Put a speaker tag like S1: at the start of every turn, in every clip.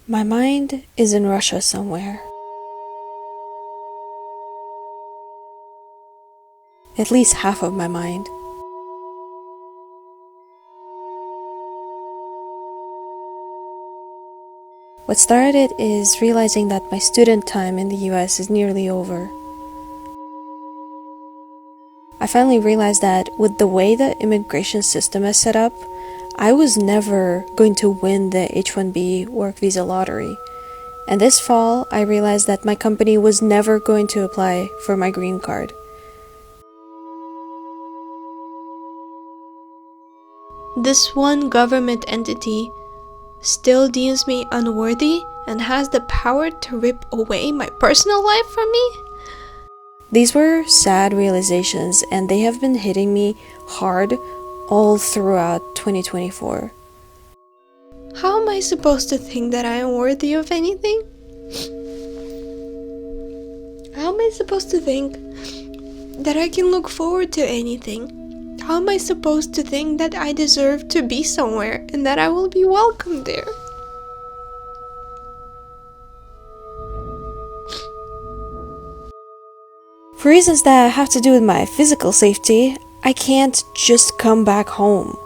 S1: My mind is in Russia somewhere. At least half of my mind. What started it is realizing that my student time in the US is nearly over. I finally realized that with the way the immigration system is set up, I was never going to win the H-1B work visa lottery. And this fall, I realized that my company was never going to apply for my green card.
S2: This one government entity still deems me unworthy and has the power to rip away my personal life from me?
S1: These were sad realizations, and they have been hitting me hard all throughout 2024.
S2: How am I supposed to think that I am worthy of anything? How am I supposed to think that I can look forward to anything? How am I supposed to think that I deserve to be somewhere and that I will be welcome there?
S1: For reasons that have to do with my physical safety, I can't just come back home.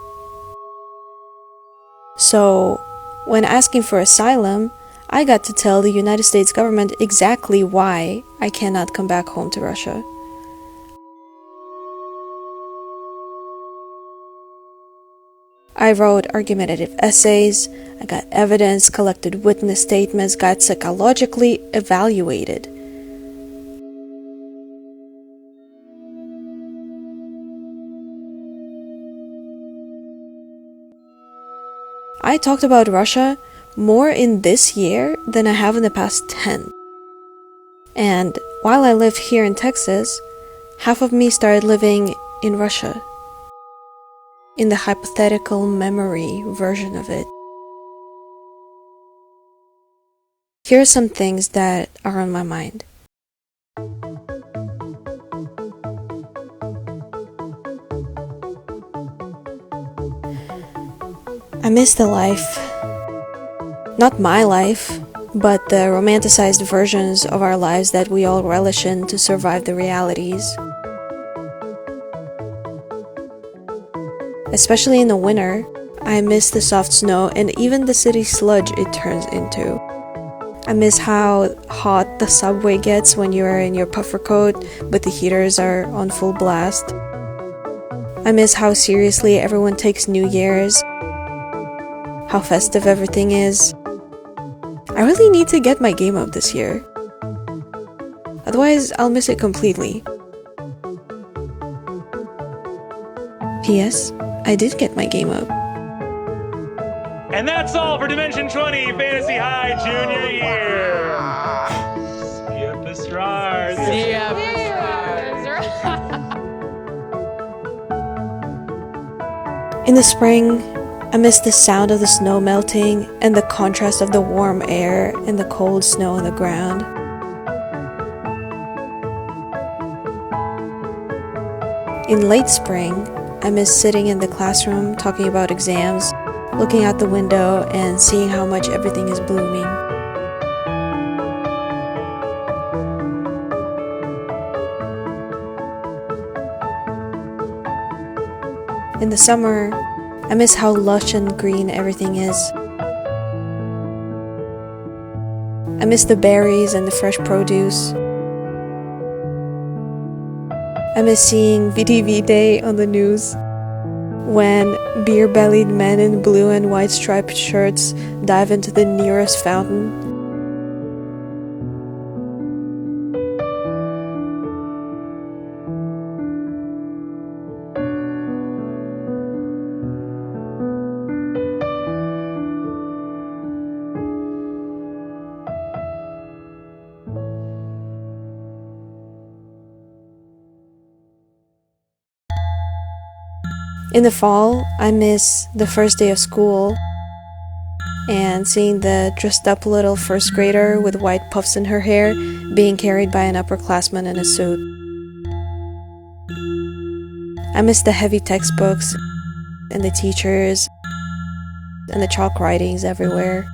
S1: So, when asking for asylum, I got to tell the United States government exactly why I cannot come back home to Russia. I wrote argumentative essays, I got evidence, collected witness statements, got psychologically evaluated. I talked about Russia more in this year than I have in the past 10. And while I live here in Texas, half of me started living in Russia, in the hypothetical memory version of it. Here are some things that are on my mind. I miss the life. Not my life, but the romanticized versions of our lives that we all relish in to survive the realities. Especially in the winter, I miss the soft snow and even the city sludge it turns into. I miss how hot the subway gets when you are in your puffer coat, but the heaters are on full blast. I miss how seriously everyone takes New Year's, how festive everything is. I really need to get my game up this year. Otherwise, I'll miss it completely. P.S. I did get my game up.
S3: And that's all for Dimension 20 Fantasy High Junior Year. See you at the stars.
S4: See ya.
S1: In the spring, I miss the sound of the snow melting and the contrast of the warm air and the cold snow on the ground. In late spring, I miss sitting in the classroom talking about exams, looking out the window and seeing how much everything is blooming. In the summer, I miss how lush and green everything is. I miss the berries and the fresh produce. I miss seeing VTV Day on the news, when beer-bellied men in blue and white striped shirts dive into the nearest fountain. In the fall, I miss the first day of school and seeing the dressed up little first grader with white puffs in her hair being carried by an upperclassman in a suit. I miss the heavy textbooks and the teachers and the chalk writings everywhere.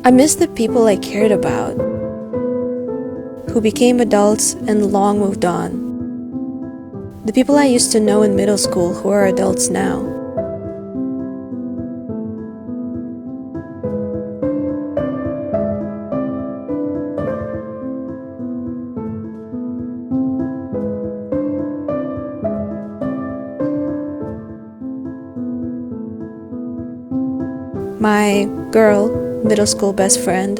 S1: I miss the people I cared about, who became adults and long moved on. The people I used to know in middle school who are adults now. My girl, middle school best friend,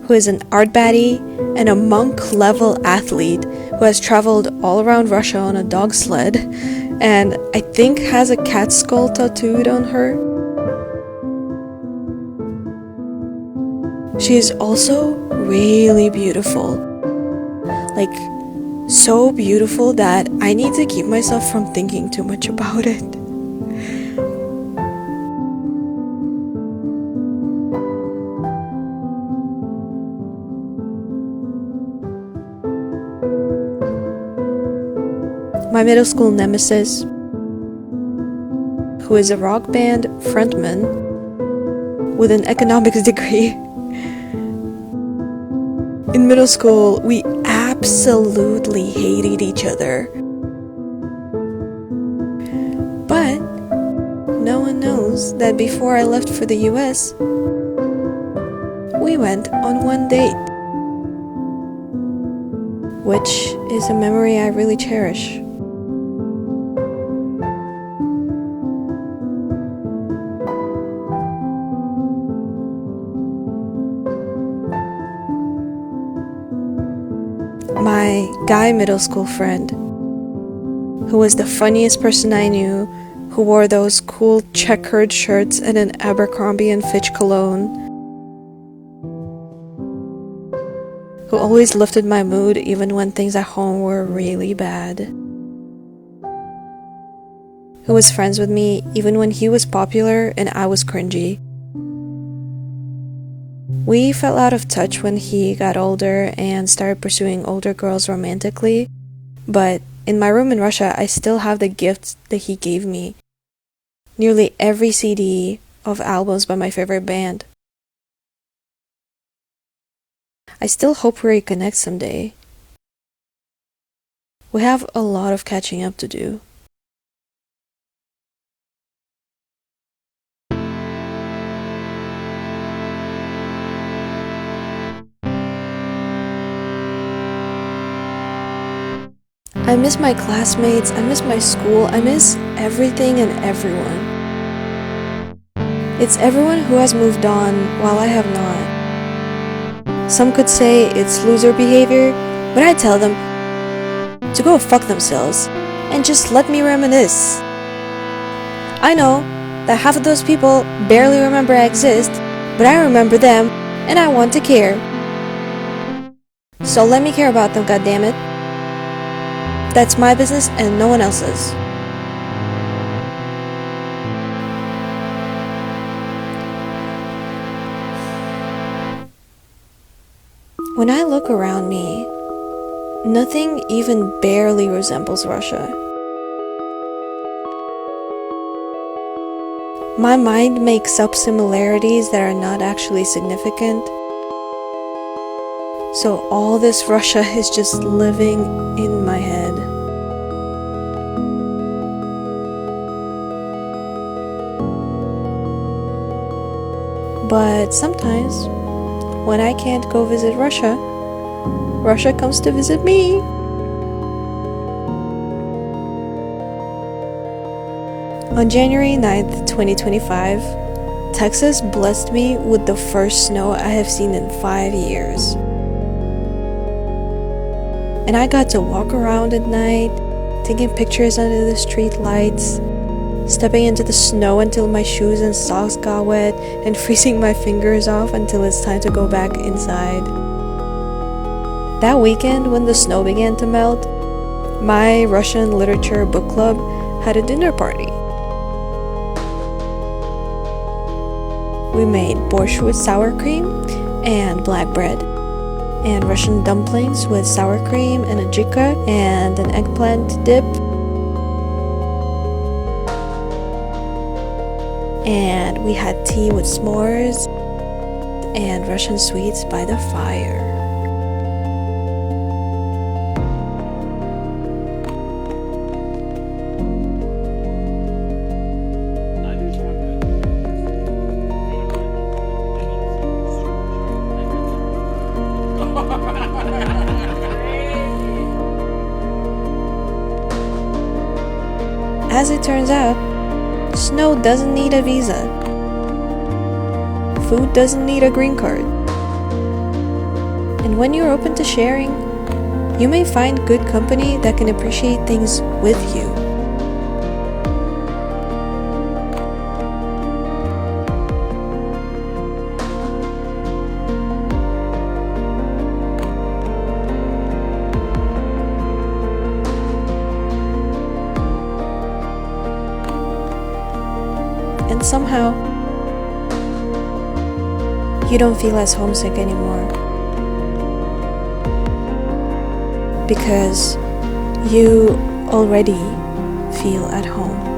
S1: who is an art baddie and a monk-level athlete who has traveled all around Russia on a dog sled and I think has a cat skull tattooed on her. She is also really beautiful. Like, so beautiful that I need to keep myself from thinking too much about it. My middle school nemesis, who is a rock band frontman with an economics degree. In middle school, we absolutely hated each other. But no one knows that before I left for the US, we went on one date, which is a memory I really cherish. My guy middle school friend, who was the funniest person I knew, who wore those cool checkered shirts and an Abercrombie and Fitch cologne, who always lifted my mood even when things at home were really bad, who was friends with me even when he was popular and I was cringy. We fell out of touch when he got older and started pursuing older girls romantically, but in my room in Russia, I still have the gifts that he gave me. Nearly every CD of albums by my favorite band. I still hope we reconnect someday. We have a lot of catching up to do. I miss my classmates, I miss my school, I miss everything and everyone. It's everyone who has moved on while I have not. Some could say it's loser behavior, but I tell them to go fuck themselves and just let me reminisce. I know that half of those people barely remember I exist, but I remember them and I want to care. So let me care about them, goddammit. That's my business and no one else's. When I look around me, nothing even barely resembles Russia. My mind makes up similarities that are not actually significant. So all this Russia is just living in my head. But sometimes, when I can't go visit Russia, Russia comes to visit me. On January 9th, 2025, Texas blessed me with the first snow I have seen in 5 years. And I got to walk around at night, taking pictures under the street lights, stepping into the snow until my shoes and socks got wet, and freezing my fingers off until it's time to go back inside. That weekend, when the snow began to melt, my Russian literature book club had a dinner party. We made borscht with sour cream and black bread, and Russian dumplings with sour cream and a jika and an eggplant dip. and we had tea with s'mores and Russian sweets by the fire. As it turns out, snow doesn't need a visa. Food doesn't need a green card. And when you're open to sharing, you may find good company that can appreciate things with you. And somehow, you don't feel as homesick anymore. Because you already feel at home.